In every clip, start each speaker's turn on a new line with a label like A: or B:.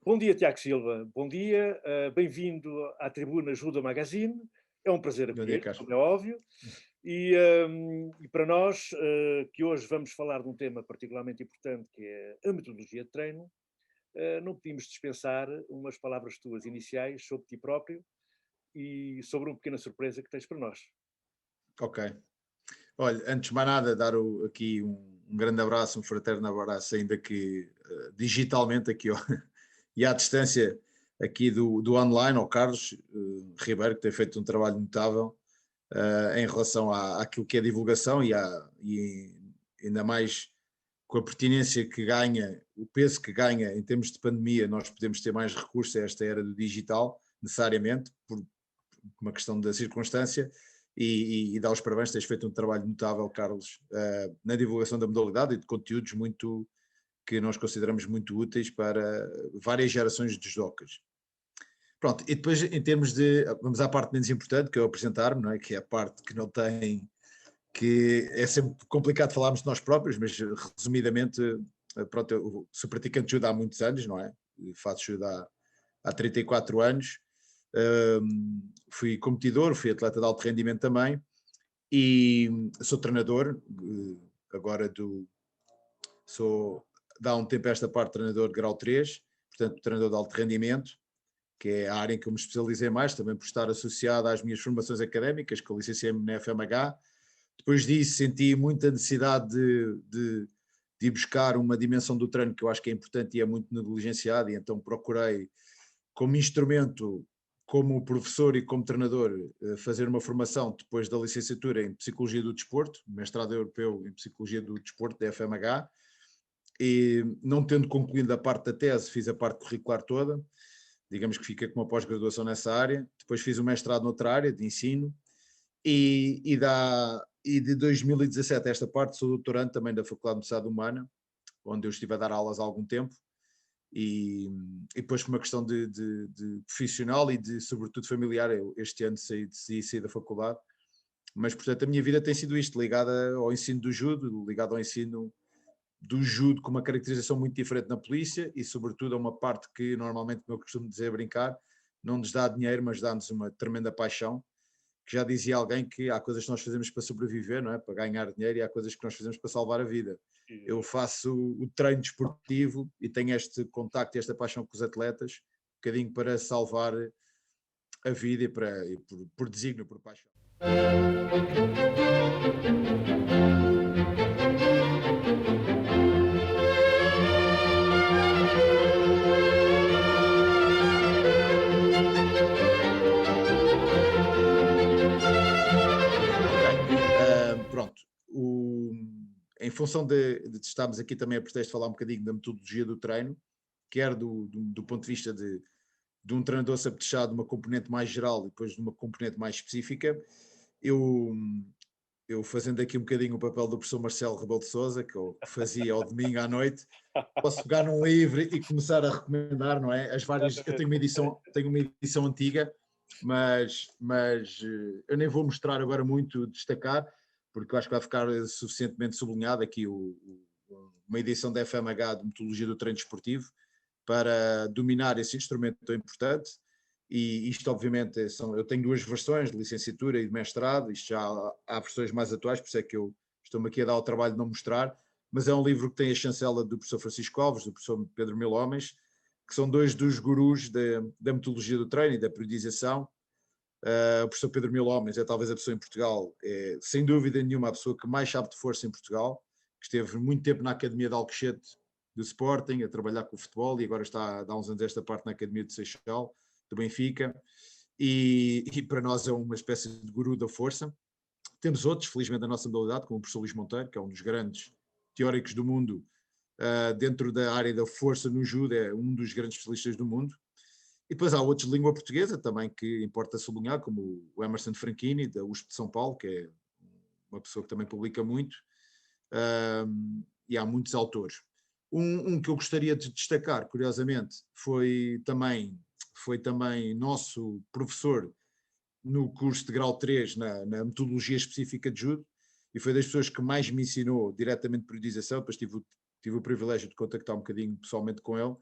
A: Bom dia, Tiago Silva. Bom dia, bem-vindo à tribuna Judo Magazine. É um prazer
B: Bom dia,
A: acolher,
B: Carlos.
A: como é óbvio. E para nós, que hoje vamos falar de um tema particularmente importante, que é a metodologia de treino, não podíamos dispensar umas palavras tuas iniciais sobre ti próprio e sobre uma pequena surpresa que tens para nós.
B: Ok. Olha, antes de mais nada, dar aqui um grande abraço, um fraterno abraço, ainda que digitalmente, aqui e à distância aqui do online, ao Carlos Ribeiro, que tem feito um trabalho notável em relação àquilo que é divulgação e ainda mais com a pertinência que ganha, o peso que ganha em termos de pandemia, nós podemos ter mais recursos a esta era do digital, necessariamente, por uma questão da circunstância, e dar os parabéns, tens feito um trabalho notável, Carlos, na divulgação da modalidade e de conteúdos muito que nós consideramos muito úteis para várias gerações de judocas. Pronto, e depois em termos de, vamos à parte menos importante, que é o apresentar-me, não é? Que é a parte que não tem, que é sempre complicado falarmos de nós próprios, mas resumidamente, pronto, eu sou praticante de judo há muitos anos, não é? Faço judo há 34 anos, fui competidor, fui atleta de alto rendimento também, e sou treinador, agora sou, dá um tempo a esta parte, treinador de grau 3, portanto treinador de alto rendimento, que é a área em que eu me especializei mais, também por estar associado às minhas formações académicas, que eu licenciei-me na FMH. Depois disso senti muita necessidade de ir buscar uma dimensão do treino que eu acho que é importante e é muito negligenciada, e então procurei, como instrumento, como professor e como treinador, fazer uma formação depois da licenciatura em Psicologia do Desporto, mestrado europeu em Psicologia do Desporto, da FMH, e não tendo concluído a parte da tese, fiz a parte curricular toda, digamos que fiquei com uma pós-graduação nessa área, depois fiz o mestrado noutra área, de ensino, e de 2017 a esta parte sou doutorando também da Faculdade de Medicina Humana, onde eu estive a dar aulas há algum tempo, e depois por uma questão de profissional e de sobretudo familiar, eu este ano decidi sair da faculdade, mas portanto a minha vida tem sido isto, ligada ao ensino do judo, ligada ao ensino do judo com uma caracterização muito diferente na polícia e sobretudo a uma parte que normalmente, como eu costumo dizer, brincar, não nos dá dinheiro, mas dá-nos uma tremenda paixão, que já dizia alguém que há coisas que nós fazemos para sobreviver, não é? Para ganhar dinheiro, e há coisas que nós fazemos para salvar a vida. Eu faço o treino desportivo e tenho este contacto e esta paixão com os atletas, um bocadinho para salvar a vida e por desígnio, por paixão. Ok, pronto. Em função de estarmos aqui também a pretexto de falar um bocadinho da metodologia do treino, quer do ponto de vista de um treinador se apetechar de uma componente mais geral e depois de uma componente mais específica, eu, eu fazendo aqui um bocadinho o papel do professor Marcelo Rebelo de Sousa, que eu fazia ao domingo à noite, posso pegar num livro e começar a recomendar, não é? As várias, eu
A: Exatamente.
B: tenho uma edição antiga, mas eu nem vou mostrar agora muito, destacar, porque eu acho que vai ficar suficientemente sublinhado aqui uma edição da FMH de metodologia do treino desportivo, para dominar esse instrumento tão importante. E isto, obviamente, eu tenho duas versões, de licenciatura e de mestrado, isto já há versões mais atuais, por isso é que eu estou-me aqui a dar o trabalho de não mostrar, mas é um livro que tem a chancela do professor Francisco Alves, do professor Pedro Mil Homens, que são dois dos gurus da metodologia do treino e da periodização. O professor Pedro Mil Homens é talvez a pessoa em Portugal, sem dúvida nenhuma, a pessoa que mais sabe de força em Portugal, que esteve muito tempo na Academia de Alcochete do Sporting, a trabalhar com o futebol, e agora está há uns anos esta parte na Academia de Seixal, do Benfica, e para nós é uma espécie de guru da força. Temos outros, felizmente, da nossa modalidade, como o professor Luís Monteiro, que é um dos grandes teóricos do mundo, dentro da área da força no judo, é um dos grandes especialistas do mundo. E depois há outros de língua portuguesa também que importa sublinhar, como o Emerson Franchini, da USP de São Paulo, que é uma pessoa que também publica muito, e há muitos autores. Um que eu gostaria de destacar, curiosamente, foi também nosso professor no curso de grau 3 na metodologia específica de judo, e foi das pessoas que mais me ensinou diretamente periodização, depois tive o privilégio de contactar um bocadinho pessoalmente com ele,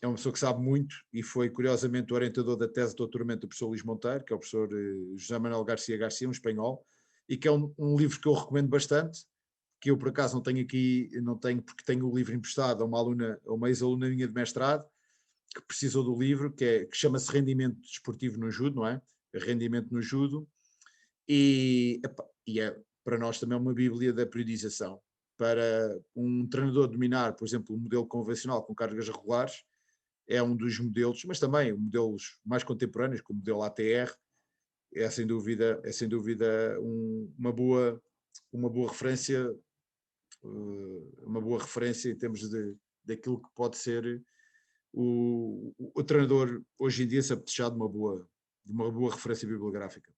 B: é uma pessoa que sabe muito e foi, curiosamente, o orientador da tese de doutoramento do professor Luís Monteiro, que é o professor José Manuel Garcia Garcia, um espanhol, e que é um livro que eu recomendo bastante, que eu por acaso não tenho aqui, não tenho porque tenho o livro emprestado a uma aluna, a uma ex-aluna minha de mestrado, que precisou do livro, que chama-se Rendimento Desportivo no Judo, não é? Rendimento no Judo, e é para nós também uma bíblia da periodização. Para um treinador dominar, por exemplo, o modelo convencional com cargas regulares, é um dos modelos, mas também modelos mais contemporâneos, como o modelo ATR, é sem dúvida uma boa referência, em termos daquilo que pode ser o treinador hoje em dia se apetechar de uma boa referência bibliográfica.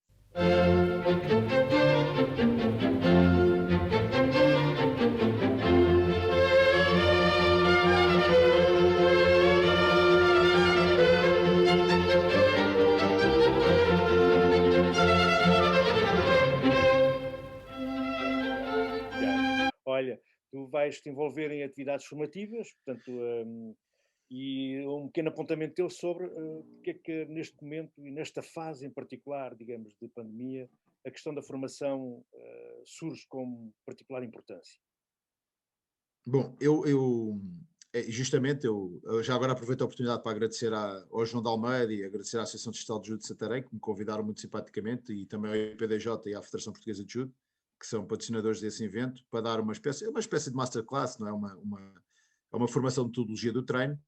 A: Olha, tu vais te envolver em atividades formativas, portanto, e um pequeno apontamento teu sobre porque é que neste momento e nesta fase em particular, digamos, de pandemia, a questão da formação surge com particular importância.
B: Bom, justamente eu já agora aproveito a oportunidade para agradecer ao João de Almeida e agradecer à Associação Distrital de Judo de Santarém, que me convidaram muito simpaticamente, e também ao IPDJ e à Federação Portuguesa de Judo, que são patrocinadores desse evento, para dar uma espécie de masterclass, não é? Uma formação de metodologia do treino,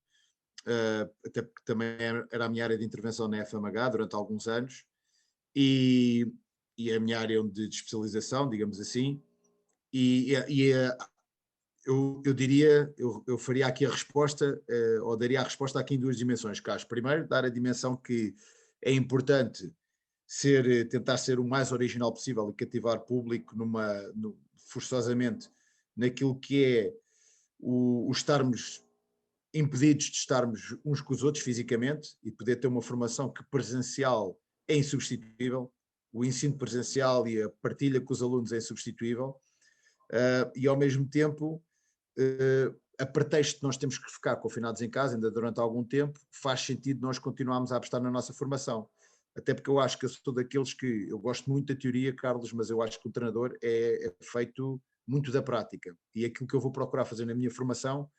B: até porque também era a minha área de intervenção na FMH durante alguns anos, e a minha área de especialização, digamos assim, eu diria, eu faria aqui a resposta, ou daria a resposta aqui em duas dimensões, Carlos. Primeiro, dar a dimensão que é importante tentar ser o mais original possível e cativar público forçosamente naquilo que é o estarmos impedidos de estarmos uns com os outros fisicamente e poder ter uma formação que presencial é insubstituível, o ensino presencial e a partilha com os alunos é insubstituível, e ao mesmo tempo, a pretexto de nós temos que ficar confinados em casa ainda durante algum tempo, faz sentido nós continuarmos a apostar na nossa formação. Até porque eu acho que eu sou daqueles que, eu gosto muito da teoria, Carlos, mas eu acho que o treinador é feito muito da prática. E aquilo que eu vou procurar fazer na minha formação,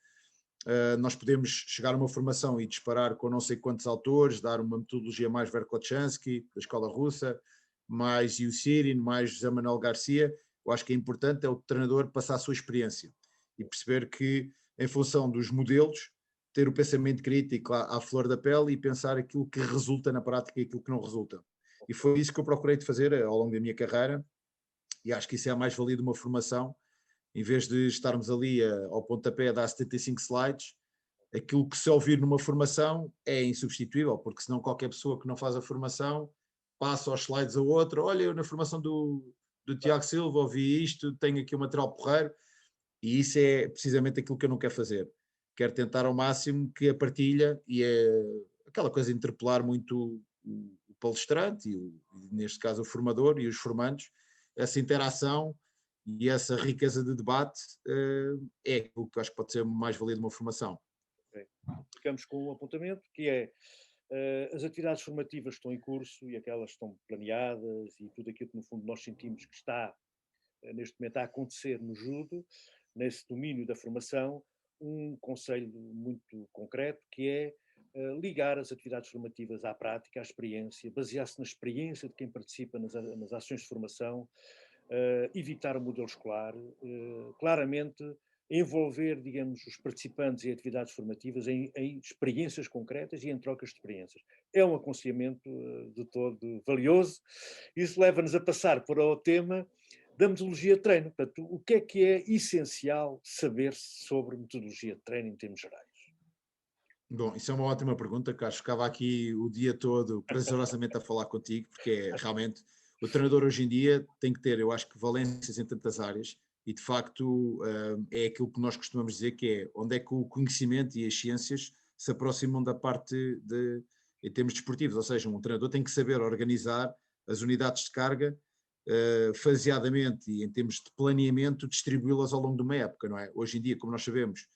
B: nós podemos chegar a uma formação e disparar com não sei quantos autores, dar uma metodologia mais Verkhochansky, da escola russa, mais Yusirin, mais José Manuel Garcia. Eu acho que é importante o treinador passar a sua experiência e perceber que, em função dos modelos, ter o pensamento crítico à flor da pele e pensar aquilo que resulta na prática e aquilo que não resulta. E foi isso que eu procurei de fazer ao longo da minha carreira, e acho que isso é a mais-valia de uma formação. Em vez de estarmos ali ao pontapé a dar 75 slides, aquilo que se ouvir numa formação é insubstituível, porque senão qualquer pessoa que não faz a formação passa aos slides a outra. Olha, eu na formação do Tiago Silva ouvi isto, tenho aqui o material porreiro, e isso é precisamente aquilo que eu não quero fazer. Quero tentar ao máximo que a partilha, e é aquela coisa de interpelar muito o palestrante, neste caso o formador e os formandos, essa interação e essa riqueza de debate é aquilo que eu acho que pode ser mais valia de uma formação.
A: Okay. Ficamos com um apontamento que é as atividades formativas estão em curso e aquelas estão planeadas e tudo aquilo que no fundo nós sentimos que está neste momento a acontecer no judo, nesse domínio da formação, um conselho muito concreto que é ligar as atividades formativas à prática, à experiência, basear-se na experiência de quem participa nas ações de formação, evitar o modelo escolar, claramente envolver, digamos, os participantes em atividades formativas em experiências concretas e em trocas de experiências. É um aconselhamento de todo valioso. Isso leva-nos a passar para o tema da metodologia de treino. Portanto, o que é essencial saber sobre metodologia de treino em termos gerais?
B: Bom, isso é uma ótima pergunta, que acho que ficava aqui o dia todo prazerosamente a falar contigo, porque é realmente o treinador hoje em dia tem que ter, eu acho que valências em tantas áreas, e de facto é aquilo que nós costumamos dizer, que é onde é que o conhecimento e as ciências se aproximam da parte em termos desportivos, ou seja, um treinador tem que saber organizar as unidades de carga faseadamente e em termos de planeamento distribuí-las ao longo de uma época, não é? Hoje em dia, como nós sabemos,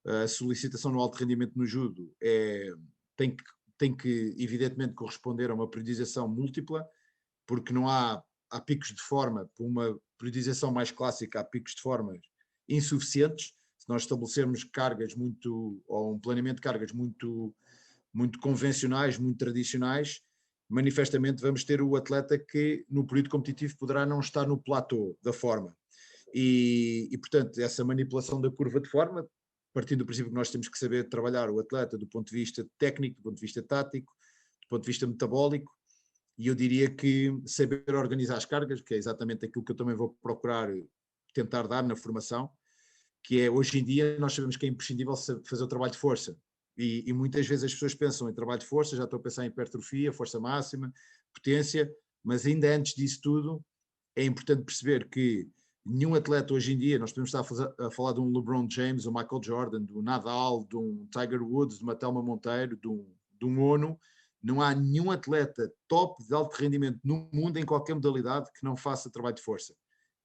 B: a solicitação no alto rendimento no judo tem que, evidentemente, corresponder a uma periodização múltipla, porque não há picos de forma, por uma periodização mais clássica, há picos de formas insuficientes. Se nós estabelecermos cargas ou um planeamento de cargas muito convencionais, muito tradicionais, manifestamente vamos ter o atleta que no período competitivo poderá não estar no platô da forma. E portanto, essa manipulação da curva de forma, partindo do princípio que nós temos que saber trabalhar o atleta do ponto de vista técnico, do ponto de vista tático, do ponto de vista metabólico, e eu diria que saber organizar as cargas, que é exatamente aquilo que eu também vou procurar tentar dar na formação, que é, hoje em dia, nós sabemos que é imprescindível fazer o trabalho de força. E muitas vezes as pessoas pensam em trabalho de força, já estou a pensar em hipertrofia, força máxima, potência, mas ainda antes disso tudo, é importante perceber que nenhum atleta hoje em dia, nós podemos estar a falar de um LeBron James, do Michael Jordan, do Nadal, de um Tiger Woods, de uma Thelma Monteiro, de um Ono, não há nenhum atleta top de alto rendimento no mundo, em qualquer modalidade, que não faça trabalho de força.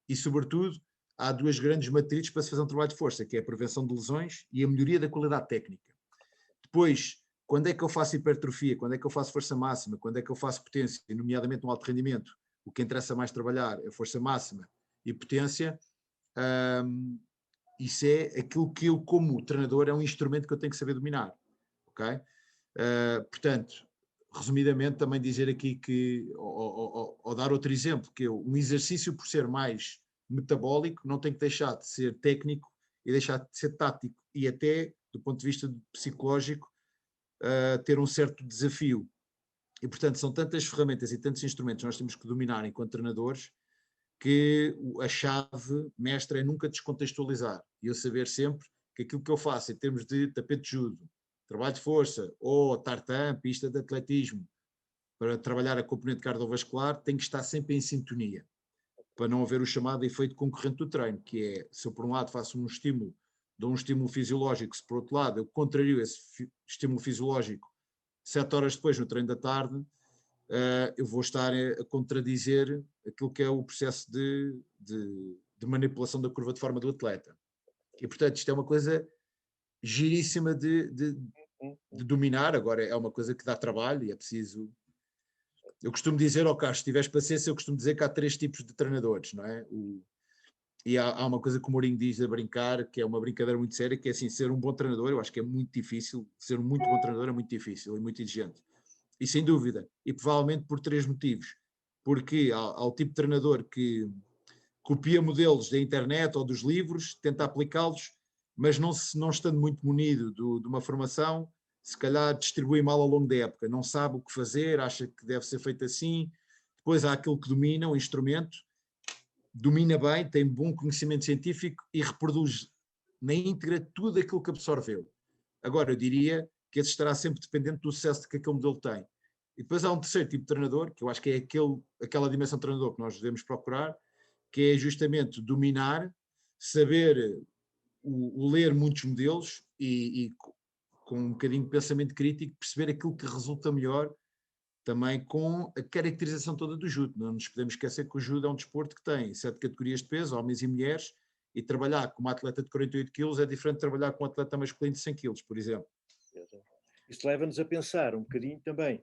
B: E, sobretudo, há duas grandes matrizes para se fazer um trabalho de força, que é a prevenção de lesões e a melhoria da qualidade técnica. Depois, quando é que eu faço hipertrofia, quando é que eu faço força máxima, quando é que eu faço potência, nomeadamente no alto rendimento, o que interessa mais trabalhar é força máxima e potência, isso é aquilo que eu, como treinador, é um instrumento que eu tenho que saber dominar, ok? Portanto, resumidamente, também dizer aqui que, ou dar outro exemplo, que um exercício, por ser mais metabólico, não tem que deixar de ser técnico e deixar de ser tático, e até, do ponto de vista psicológico, ter um certo desafio. E, portanto, são tantas ferramentas e tantos instrumentos que nós temos que dominar enquanto treinadores, que a chave mestra é nunca descontextualizar, e eu saber sempre que aquilo que eu faço em termos de tapete de judo, trabalho de força, ou tartan, pista de atletismo, para trabalhar a componente cardiovascular, tem que estar sempre em sintonia, para não haver o chamado efeito concorrente do treino, que é, se eu por um lado faço um estímulo, dou um estímulo fisiológico, se por outro lado eu contrario esse estímulo fisiológico 7 horas depois, no treino da tarde, eu vou estar a contradizer aquilo que é o processo de manipulação da curva de forma do atleta. E, portanto, isto é uma coisa giríssima de dominar. Agora, é uma coisa que dá trabalho e é preciso... Eu costumo dizer, Carlos, se tiveres paciência, eu costumo dizer que há 3 tipos de treinadores, não é? E há uma coisa que o Mourinho diz a brincar, que é uma brincadeira muito séria, que é assim, ser um bom treinador, eu acho que é muito difícil, ser um muito bom treinador é muito difícil e muito exigente. E sem dúvida, e provavelmente por 3 motivos. Porque há o tipo de treinador que copia modelos da internet ou dos livros, tenta aplicá-los, mas não estando muito munido de uma formação, se calhar distribui mal ao longo da época, não sabe o que fazer, acha que deve ser feito assim. Depois há aquele que domina o instrumento, domina bem, tem bom conhecimento científico e reproduz na íntegra tudo aquilo que absorveu. Agora, eu diria que esse estará sempre dependente do sucesso que aquele modelo tem. E depois há um terceiro tipo de treinador, que eu acho que é aquela dimensão de treinador que nós devemos procurar, que é justamente dominar, saber o ler muitos modelos e com um bocadinho de pensamento crítico, perceber aquilo que resulta melhor também com a caracterização toda do judo. Não nos podemos esquecer que o judo é um desporto que tem 7 categorias de peso, homens e mulheres, e trabalhar com uma atleta de 48 quilos é diferente de trabalhar com um atleta masculino de 100 quilos, por exemplo.
A: Isto leva-nos a pensar um bocadinho também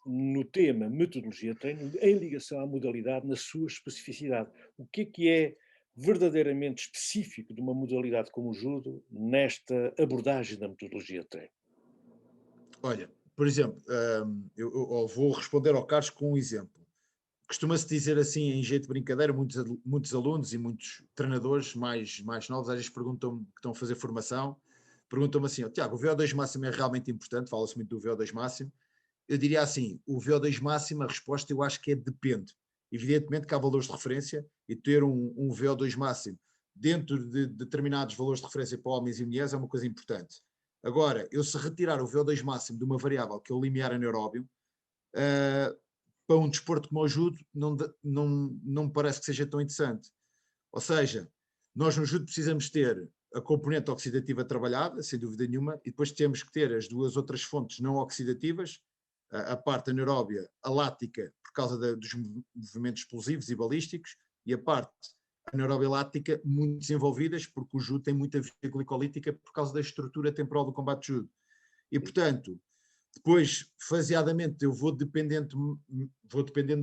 A: no tema metodologia de treino, em ligação à modalidade, na sua especificidade. O que é verdadeiramente específico de uma modalidade como o judo nesta abordagem da metodologia de treino?
B: Olha, por exemplo, eu vou responder ao Carlos com um exemplo. Costuma-se dizer assim, em jeito de brincadeira, muitos alunos e muitos treinadores mais novos às vezes perguntam-me, que estão a fazer formação, perguntam-me assim, Tiago, o VO2 máximo é realmente importante? Fala-se muito do VO2 máximo. Eu diria assim, o VO2 máximo, a resposta eu acho que é depende. Evidentemente que há valores de referência e ter um VO2 máximo dentro de determinados valores de referência para homens e mulheres é uma coisa importante. Agora, eu se retirar o VO2 máximo de uma variável que é o limiar anaeróbio, para um desporto como o judo, não me parece que seja tão interessante. Ou seja, nós no judo precisamos ter a componente oxidativa trabalhada, sem dúvida nenhuma, e depois temos que ter as duas outras fontes não oxidativas, a parte anaeróbia, a lática, por causa dos movimentos explosivos e balísticos, e a parte anaeróbia láctica muito desenvolvidas, porque o judo tem muita via glicolítica por causa da estrutura temporal do combate judo. E, portanto, depois, faseadamente, eu vou dependendo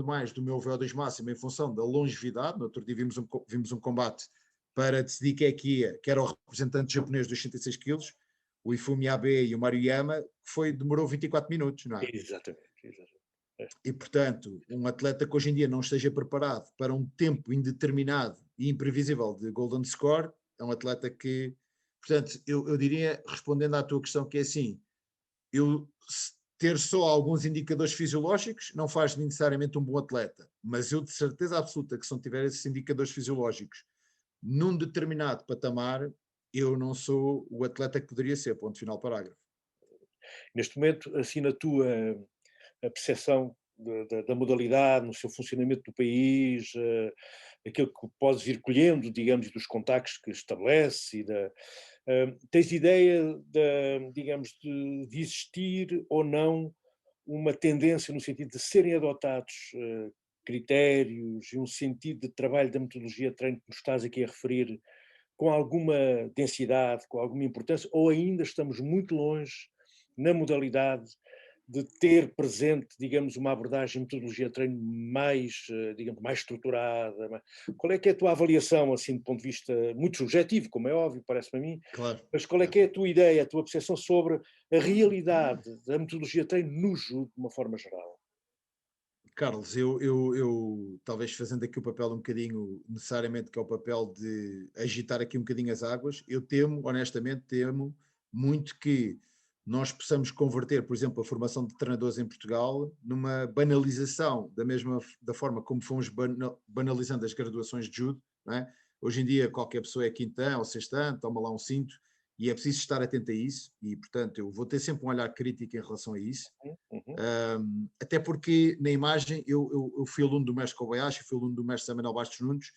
B: mais do meu VO2 máximo em função da longevidade. No outro dia vimos um combate para decidir quem é que ia, que era o representante japonês dos 66 quilos, o Ifumi Abe e o Maruyama, que demorou 24 minutos, não é?
A: Exatamente.
B: E, portanto, um atleta que hoje em dia não esteja preparado para um tempo indeterminado e imprevisível de golden score, é um atleta que, portanto, eu diria, respondendo à tua questão, que é assim, ter só alguns indicadores fisiológicos não faz necessariamente um bom atleta, mas eu de certeza absoluta que se não tiver esses indicadores fisiológicos num determinado patamar, eu não sou o atleta que poderia ser, ponto final parágrafo.
A: Neste momento, assim, na tua a percepção da modalidade, no seu funcionamento do país, aquilo que podes ir colhendo, digamos, dos contactos que estabelece, tens ideia, digamos, de existir ou não uma tendência no sentido de serem adotados critérios e um sentido de trabalho da metodologia de treino que nos estás aqui a referir com alguma densidade, com alguma importância, ou ainda estamos muito longe na modalidade de ter presente, digamos, uma abordagem, metodologia de treino mais, digamos, mais estruturada? Qual é que é a tua avaliação, assim, do ponto de vista muito subjetivo, como é óbvio, parece-me a mim,
B: claro,
A: mas qual é que é a tua ideia, a tua percepção sobre a realidade da metodologia de treino no judo, de uma forma geral?
B: Carlos, eu talvez fazendo aqui o papel um bocadinho, necessariamente, que é o papel de agitar aqui um bocadinho as águas, eu temo, honestamente, temo muito que nós possamos converter, por exemplo, a formação de treinadores em Portugal numa banalização, da forma como fomos banalizando as graduações de judo, não é? Hoje em dia qualquer pessoa é quintã ou sextã, toma lá um cinto, e é preciso estar atento a isso, e portanto eu vou ter sempre um olhar crítico em relação a isso.
A: Uhum.
B: Até porque na imagem eu fui aluno do mestre Kobayashi, fui aluno do mestre Samuel Bastos Nunes,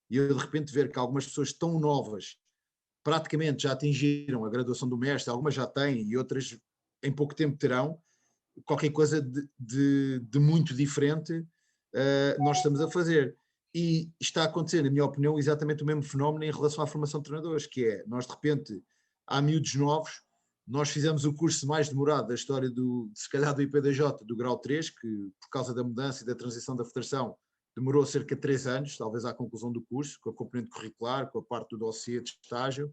B: e eu de repente ver que algumas pessoas tão novas praticamente já atingiram a graduação do mestre, algumas já têm e outras em pouco tempo terão, qualquer coisa de muito diferente nós estamos a fazer. E está a acontecer, na minha opinião, exatamente o mesmo fenómeno em relação à formação de treinadores, que é, nós de repente, há miúdos novos, nós fizemos o curso mais demorado da história se calhar do IPDJ, do grau 3, que por causa da mudança e da transição da federação, demorou cerca de 3 anos, talvez à conclusão do curso, com a componente curricular, com a parte do dossiê de estágio,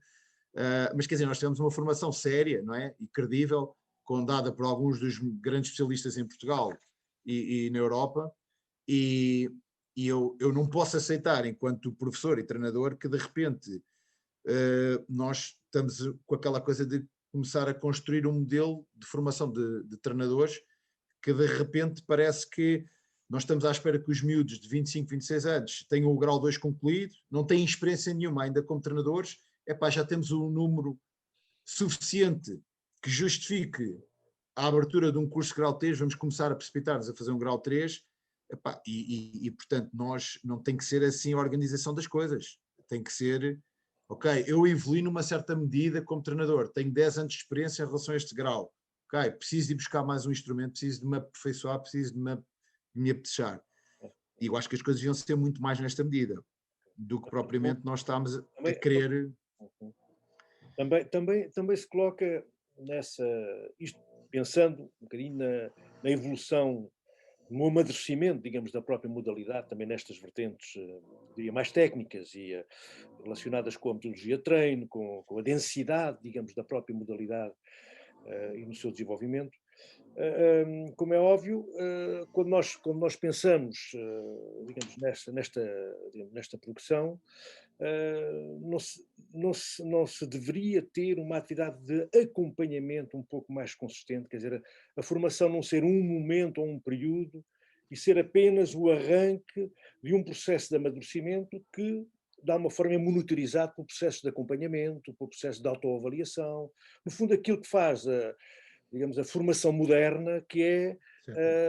B: mas quer dizer, nós tivemos uma formação séria, não é? E credível, dada por alguns dos grandes especialistas em Portugal e na Europa, e eu não posso aceitar, enquanto professor e treinador, que de repente nós estamos com aquela coisa de começar a construir um modelo de formação de treinadores que de repente parece que nós estamos à espera que os miúdos de 25, 26 anos tenham o grau 2 concluído, não têm experiência nenhuma ainda como treinadores, já temos um número suficiente que justifique a abertura de um curso de grau 3, vamos começar a precipitar-nos a fazer um grau 3, portanto nós não tem que ser assim a organização das coisas, tem que ser, ok, eu evolui numa certa medida como treinador, tenho 10 anos de experiência em relação a este grau, ok, preciso de buscar mais um instrumento, preciso de me aperfeiçoar, preciso de me apetechar. E eu acho que as coisas deviam ser muito mais nesta medida do que propriamente nós estamos a querer.
A: Também se coloca nessa, isto pensando um bocadinho na evolução, no amadurecimento, digamos, da própria modalidade, também nestas vertentes, diria, mais técnicas e relacionadas com a metodologia de treino, com a densidade, digamos, da própria modalidade e no seu desenvolvimento. Como é óbvio, quando nós pensamos, digamos, nesta progressão, não se deveria ter uma atividade de acompanhamento um pouco mais consistente, quer dizer, a formação não ser um momento ou um período e ser apenas o arranque de um processo de amadurecimento que, de alguma forma, é monitorizado por processo de acompanhamento, por processo de autoavaliação. No fundo, aquilo que faz digamos, a formação moderna, que é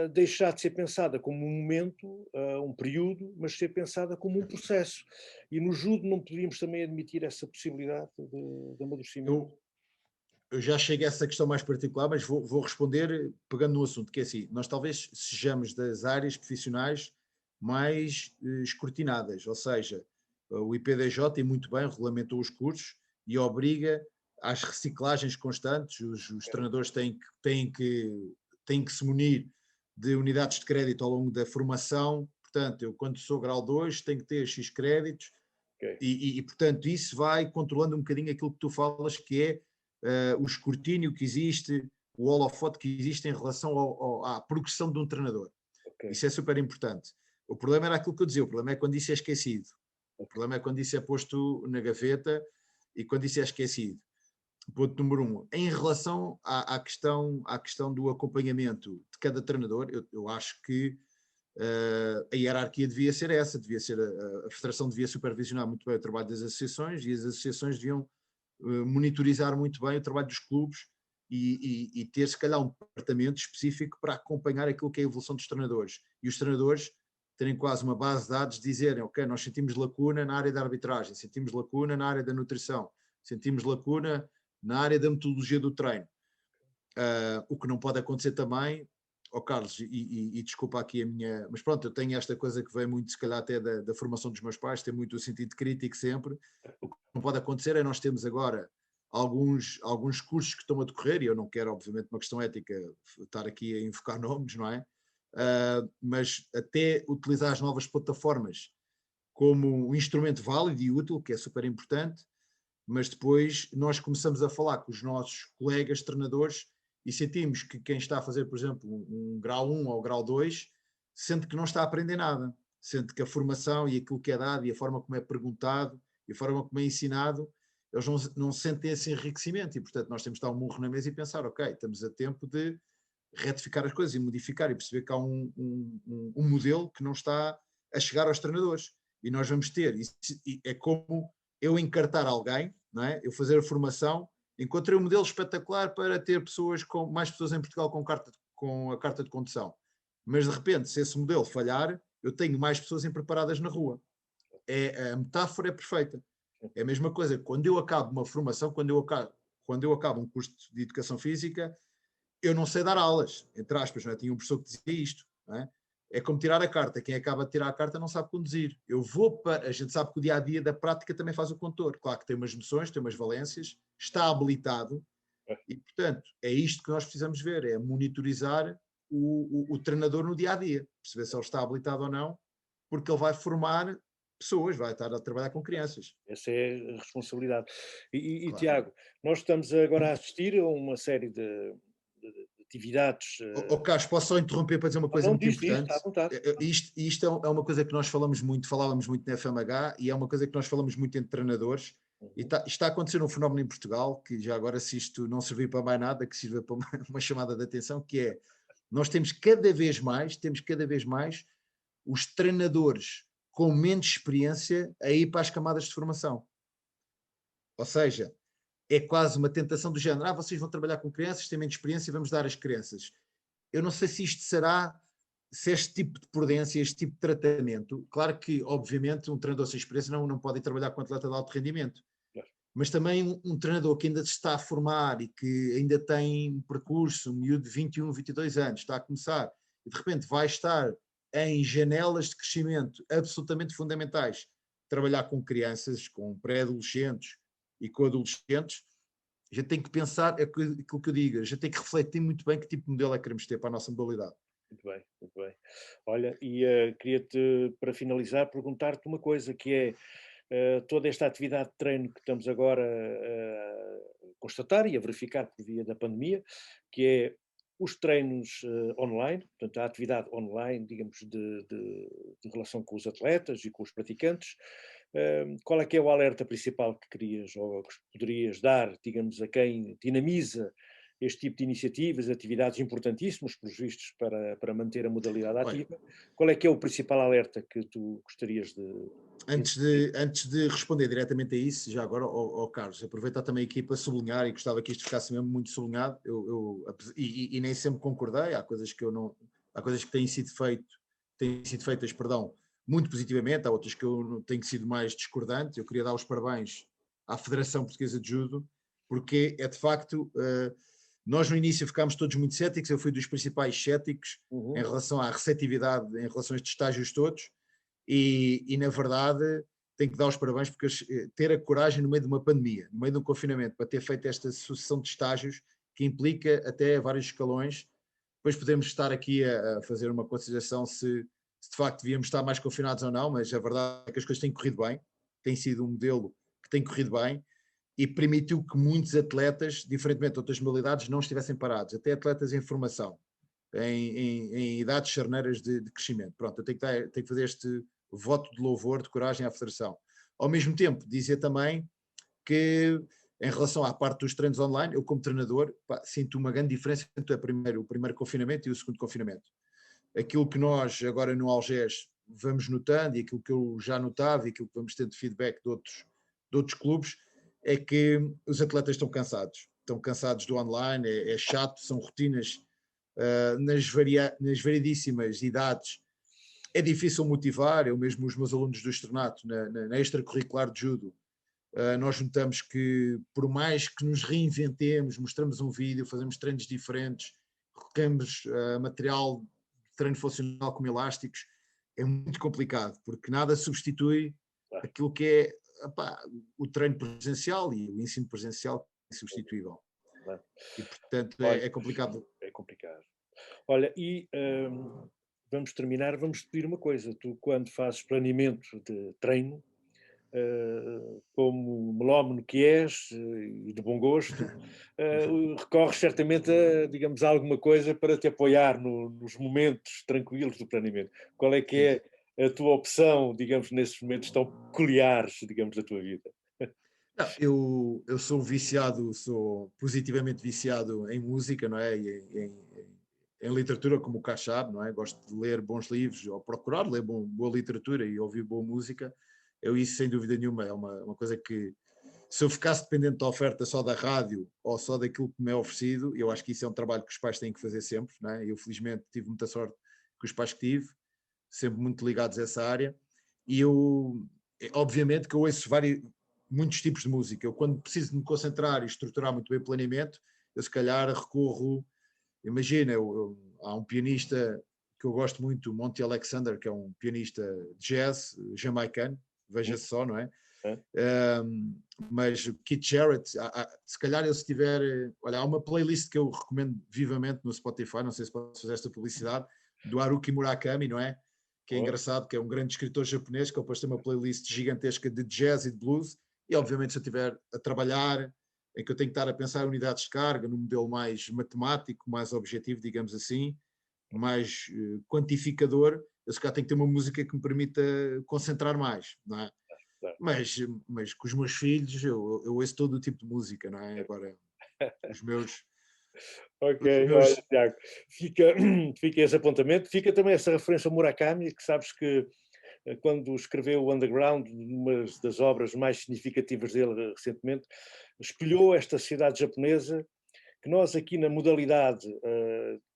A: deixar de ser pensada como um momento, um período, mas ser pensada como um processo. E no judo não podíamos também admitir essa possibilidade de amadurecimento?
B: Eu já chego a essa questão mais particular, mas vou responder pegando no assunto, que é assim, nós talvez sejamos das áreas profissionais mais escrutinadas, ou seja, o IPDJ, e muito bem, regulamentou os cursos e obriga às reciclagens constantes. Os treinadores têm que se munir de unidades de crédito ao longo da formação. Portanto, eu quando sou grau 2 tenho que ter X créditos.
A: Ok.
B: Portanto, isso vai controlando um bocadinho aquilo que tu falas, que é o escrutínio que existe, o holofote que existe em relação à progressão de um treinador.
A: Ok.
B: Isso é super importante. O problema era aquilo que eu dizia, o problema é quando isso é esquecido. O problema é quando isso é posto na gaveta e quando isso é esquecido. Ponto número 1. Em relação à questão do acompanhamento de cada treinador, eu acho que a hierarquia devia ser essa, a federação devia supervisionar muito bem o trabalho das associações e as associações deviam monitorizar muito bem o trabalho dos clubes e ter se calhar um departamento específico para acompanhar aquilo que é a evolução dos treinadores. E os treinadores terem quase uma base de dados, dizerem, ok, nós sentimos lacuna na área da arbitragem, sentimos lacuna na área da nutrição, sentimos lacuna na área da metodologia do treino. O que não pode acontecer também, Carlos, e desculpa aqui a minha... Mas pronto, eu tenho esta coisa que vem muito, se calhar até da formação dos meus pais, tem muito o sentido crítico sempre. O que não pode acontecer é nós temos agora alguns cursos que estão a decorrer, e eu não quero, obviamente, uma questão ética, estar aqui a invocar nomes, não é? Mas até utilizar as novas plataformas como um instrumento válido e útil, que é super importante, mas depois nós começamos a falar com os nossos colegas treinadores e sentimos que quem está a fazer, por exemplo, um grau 1 ou grau 2, sente que não está a aprender nada, sente que a formação e aquilo que é dado e a forma como é perguntado e a forma como é ensinado, eles não sentem esse enriquecimento e, portanto, nós temos de dar um murro na mesa e pensar, ok, estamos a tempo de retificar as coisas e modificar e perceber que há um modelo que não está a chegar aos treinadores e nós vamos ter, e é como eu encartar alguém, não é? Eu fazer a formação, encontrei um modelo espetacular para ter mais pessoas em Portugal com a carta de condução, mas de repente, se esse modelo falhar, eu tenho mais pessoas preparadas na rua. A metáfora é perfeita. É a mesma coisa, quando eu acabo uma formação, quando eu acabo um curso de educação física, eu não sei dar aulas, entre aspas, não é? Tinha um professor que dizia isto, não é? É como tirar a carta, quem acaba de tirar a carta não sabe conduzir. A gente sabe que o dia-a-dia da prática também faz o condutor, claro que tem umas noções, tem umas valências, está habilitado e, portanto, é isto que nós precisamos ver, é monitorizar o treinador no dia-a-dia, perceber se ele está habilitado ou não, porque ele vai formar pessoas, vai estar a trabalhar com crianças.
A: Essa é a responsabilidade.
B: Claro.
A: Tiago, nós estamos agora a assistir a uma série de atividades.
B: Carlos, posso só interromper para dizer uma coisa
A: Não,
B: muito
A: diz,
B: importante?
A: está à vontade.
B: Isto é uma coisa que nós falávamos muito na FMH e é uma coisa que nós falamos muito entre treinadores. E está a acontecer um fenómeno em Portugal, que já agora, se isto não servir para mais nada, que sirva para uma chamada de atenção, que é, nós temos cada vez mais os treinadores com menos experiência a ir para as camadas de formação. Ou seja, é quase uma tentação do género, vocês vão trabalhar com crianças, têm menos experiência, vamos dar às crianças. Eu não sei se isto se este tipo de prudência, este tipo de tratamento, claro que, obviamente, um treinador sem experiência não pode trabalhar com atleta de alto rendimento, mas também um treinador que ainda se está a formar e que ainda tem um percurso, um miúdo de 21, 22 anos, está a começar, e de repente vai estar em janelas de crescimento absolutamente fundamentais, trabalhar com crianças, com pré-adolescentes e com adolescentes, a gente tem que pensar, é aquilo que eu digo, a gente tem que refletir muito bem que tipo de modelo é que queremos ter para a nossa modalidade.
A: Muito bem, muito bem. Olha, queria-te, para finalizar, perguntar-te uma coisa, que é toda esta atividade de treino que estamos agora a constatar e a verificar por via da pandemia, que é os treinos online, portanto, a atividade online, digamos, de relação com os atletas e com os praticantes. Qual é que é o alerta principal que querias ou que poderias dar, digamos, a quem dinamiza este tipo de iniciativas, atividades importantíssimas, pelos vistos, para manter a modalidade ativa? Qual é que é o principal alerta que tu gostarias de...
B: Antes de responder diretamente a isso, já agora, Carlos, aproveitar também aqui para sublinhar, e gostava que isto ficasse mesmo muito sublinhado, e nem sempre concordei, há coisas que têm sido feitas, muito positivamente, há outras que eu tenho sido mais discordante. Eu queria dar os parabéns à Federação Portuguesa de Judo, porque é de facto, nós no início ficámos todos muito céticos, eu fui dos principais céticos em relação à receptividade, em relação a estes estágios todos, e na verdade tenho que dar os parabéns, porque ter a coragem no meio de uma pandemia, no meio de um confinamento, para ter feito esta sucessão de estágios, que implica até vários escalões. Depois podemos estar aqui a fazer uma consideração se de facto devíamos estar mais confinados ou não, mas a verdade é que as coisas têm corrido bem, tem sido um modelo que tem corrido bem e permitiu que muitos atletas, diferentemente de outras modalidades, não estivessem parados, até atletas em formação, em idades charneiras de crescimento. Pronto, eu tenho que fazer este voto de louvor, de coragem à Federação. Ao mesmo tempo, dizer também que, em relação à parte dos treinos online, eu como treinador sinto uma grande diferença entre o primeiro confinamento e o segundo confinamento. Aquilo que nós agora no Algés vamos notando e aquilo que eu já notava e aquilo que vamos tendo feedback de outros clubes é que os atletas estão cansados do online, é chato, são rotinas nas variedíssimas idades. É difícil motivar, eu mesmo os meus alunos do externato, na extracurricular de judo, nós notamos que por mais que nos reinventemos, mostramos um vídeo, fazemos treinos diferentes, recolhemos material de treino funcional como elásticos, é muito complicado, porque nada substitui aquilo que é o treino presencial e o ensino presencial é insubstituível. E portanto é complicado.
A: É complicado. Olha, e vamos terminar, vamos pedir uma coisa. Tu, quando fazes planeamento de treino, como melómano que és e de bom gosto, recorres certamente a, digamos, a alguma coisa para te apoiar nos momentos tranquilos do planeamento. Qual é que é a tua opção, digamos, nesses momentos tão peculiares, digamos, da tua vida?
B: Não, eu sou positivamente viciado em música, não é? Em literatura, como o Cá sabe, não é? Gosto de ler bons livros, ou procurar ler boa literatura e ouvir boa música. Isso, sem dúvida nenhuma, é uma coisa que, se eu ficasse dependente da oferta só da rádio ou só daquilo que me é oferecido, eu acho que isso é um trabalho que os pais têm que fazer sempre, não é? Eu, felizmente, tive muita sorte com os pais que tive, sempre muito ligados a essa área, e obviamente que eu ouço muitos tipos de música. Eu, quando preciso de me concentrar e estruturar muito bem o planeamento, eu se calhar recorro, imagina, há um pianista que eu gosto muito, Monty Alexander, que é um pianista de jazz jamaicano, veja-se só, não é? Mas Keith Jarrett, se calhar eu se tiver, olha, há uma playlist que eu recomendo vivamente no Spotify, não sei se posso fazer esta publicidade, do Haruki Murakami, não é? Que é engraçado, que é um grande escritor japonês, que depois tem uma playlist gigantesca de jazz e de blues, e obviamente se eu estiver a trabalhar, em que eu tenho que estar a pensar em unidades de carga, num modelo mais matemático, mais objetivo, digamos assim, mais quantificador, eu se calhar tenho que ter uma música que me permita concentrar mais, não é? Mas com os meus filhos eu ouço todo o tipo de música, não é? Agora, os meus...
A: Ok, olha, Tiago, fica esse apontamento, fica também essa referência ao Murakami, que sabes que quando escreveu o Underground, uma das obras mais significativas dele recentemente, espelhou esta sociedade japonesa que nós aqui na modalidade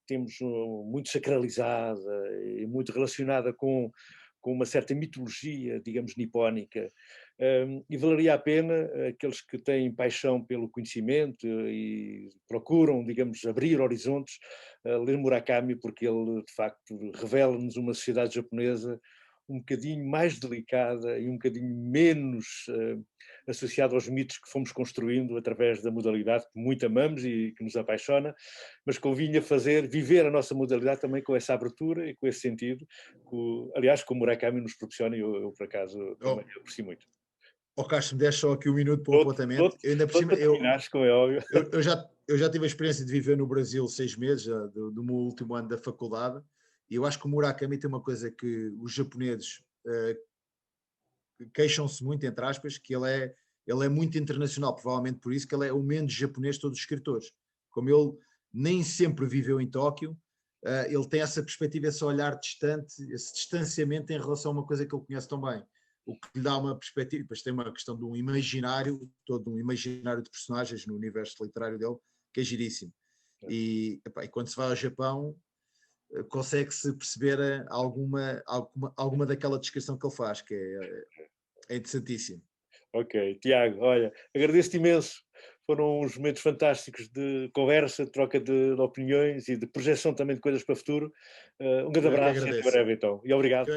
A: temos muito sacralizada e muito relacionada com uma certa mitologia, digamos, nipónica, e valeria a pena aqueles que têm paixão pelo conhecimento e procuram, digamos, abrir horizontes, ler Murakami, porque ele, de facto, revela-nos uma sociedade japonesa um bocadinho mais delicada e um bocadinho menos associada aos mitos que fomos construindo através da modalidade que muito amamos e que nos apaixona, mas convinha viver a nossa modalidade também com essa abertura e com esse sentido, aliás, que o Murakami nos proporciona e eu por acaso, também aprecio muito.
B: Cássio, me deixa só aqui um minuto para o apontamento. Ainda por cima,
A: como é óbvio.
B: Eu já tive a experiência de viver no Brasil 6 meses, do meu último ano da faculdade, e eu acho que o Murakami tem uma coisa que os japoneses queixam-se muito, entre aspas, que ele é muito internacional, provavelmente por isso que ele é o menos japonês de todos os escritores. Como ele nem sempre viveu em Tóquio, ele tem essa perspectiva, esse olhar distante, esse distanciamento em relação a uma coisa que ele conhece tão bem. O que lhe dá uma perspectiva, depois tem uma questão de um imaginário, todo um imaginário de personagens no universo literário dele, que é giríssimo. E quando se vai ao Japão, consegue-se perceber alguma daquela descrição que ele faz, que é interessantíssimo.
A: Ok, Tiago, olha, agradeço-te imenso. Foram uns momentos fantásticos de conversa, de troca de opiniões e de projeção também de coisas para o futuro. Um grande abraço e até breve então. E obrigado.